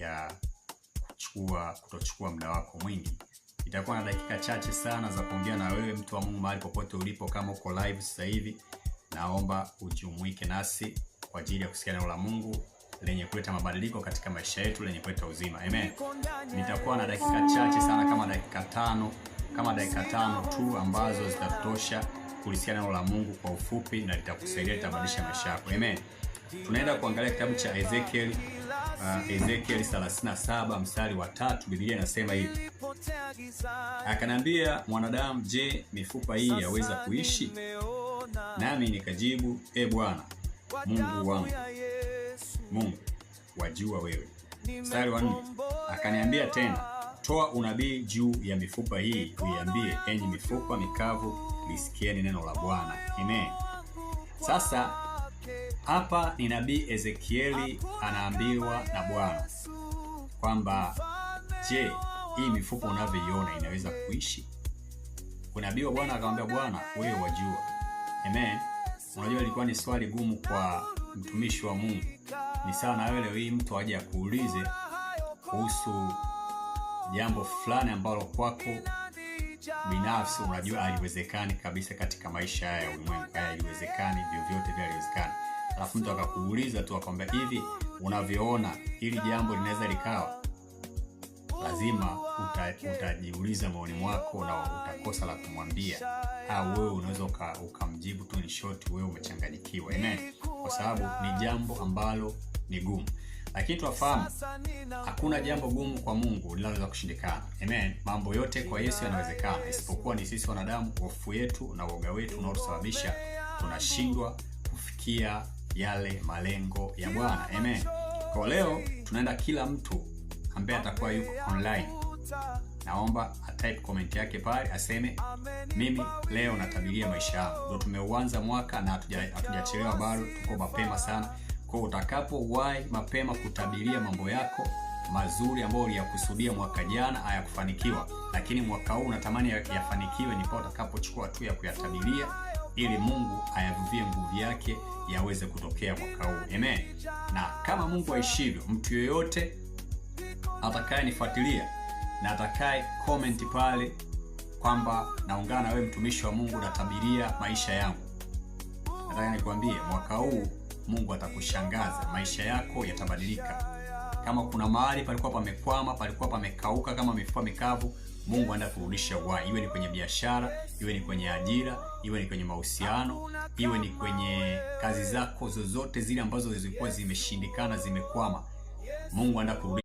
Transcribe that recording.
ya kutochukua muda wako mwingi. Itakuwa na dakika chache sana za kuongea na wewe mtu wa Mungu mahali popote ulipo. Kama uko live sasa hivi, naomba ujumuike nasi kwa ajili ya kusikia neno la Mungu lenye kuleta mabadiliko katika maisha yetu, lenye kuleta uzima. Amen. Nitakuwa na dakika chache sana, kama dakika tano tu ambazo zitatosha kulisikia neno la Mungu kwa ufupi, na litakusaidia, litabadilisha maisha yako. Amen. Tunaenda kuangalia kitabu cha Ezekiel 37 mstari wa 3. Biblia inasema hivi: akaniambia, mwanadamu, je, mifupa hii yaweza kuishi? Nami nikajibu, Bwana Mungu wangu, Mungu wajua wewe. Mstari wa 4, akaniambia tena, toa unabii juu ya mifupa hii, uiambie, enyi mifupa mikavu, lisikieni neno la Bwana. Amen. Sasa hapa ni nabii Ezekieli anaambiwa na Bwana kwamba, je, hii mifupa unavyoiona inaweza kuishi? Unabii wa Bwana akamwambia, Bwana wewe wajua. Amen. Unajua ilikuwa ni swali gumu kwa mtumishi wa Mungu. Ni sawa na wewe leo hii mtu aje akuulize kuhusu jambo fulani ambalo kwako binafsi unajua haliwezekani kabisa katika maisha ya ulimwengu. Haliwezekani, vyovyote vile haliwezekani. Alafu mtu akakuuliza tu akwambia, hivi unavyoona hili jambo linaweza likawa? Lazima utajiuliza moyoni mwako na utakosa la kumwambia, au wewe unaweza ukamjibu tu ni short, wewe umechanganyikiwa. Amen. Kwa sababu ni jambo ambalo ni gumu. Lakini tufahamu hakuna jambo gumu kwa Mungu linaloweza kushindikana. Amen. Mambo yote kwa Yesu yanawezekana, isipokuwa ni sisi wanadamu, hofu yetu na uoga wetu unaosababisha tunashindwa kufikia yale malengo ya Bwana. Amen. Kwa leo tunaenda, kila mtu ambaye atakuwa yuko online, naomba atype comment yake pale, aseme mimi leo natabiria maisha yangu. Ndio tumeuanza mwaka na hatujachelewa bado, tuko mapema sana. Kwa utakapowahi mapema kutabiria mambo yako mazuri ambayo uliyakusudia mwaka jana hayakufanikiwa, lakini mwaka huu unatamani yafanikiwe, ndipo utakapochukua hatua ya kuyatabiria ili Mungu ayavuvie nguvu yake yaweze kutokea mwaka huu. Amen. Na kama Mungu aishivyo, mtu yoyote atakaye nifuatilia na atakaye comment pale kwamba naungana na wewe mtumishi wa Mungu, natabiria maisha yangu, nataka nikwambie mwaka huu Mungu atakushangaza, maisha yako yatabadilika. Kama kuna mahali palikuwa pamekwama, palikuwa pamekauka kama mifupa mikavu, Mungu anaenda kurudisha uhai. Iwe ni kwenye biashara, iwe ni kwenye ajira, iwe ni kwenye mahusiano, iwe ni kwenye kazi zako zozote zile ambazo zilikuwa zimeshindikana, zimekwama, Mungu anaenda kurudisha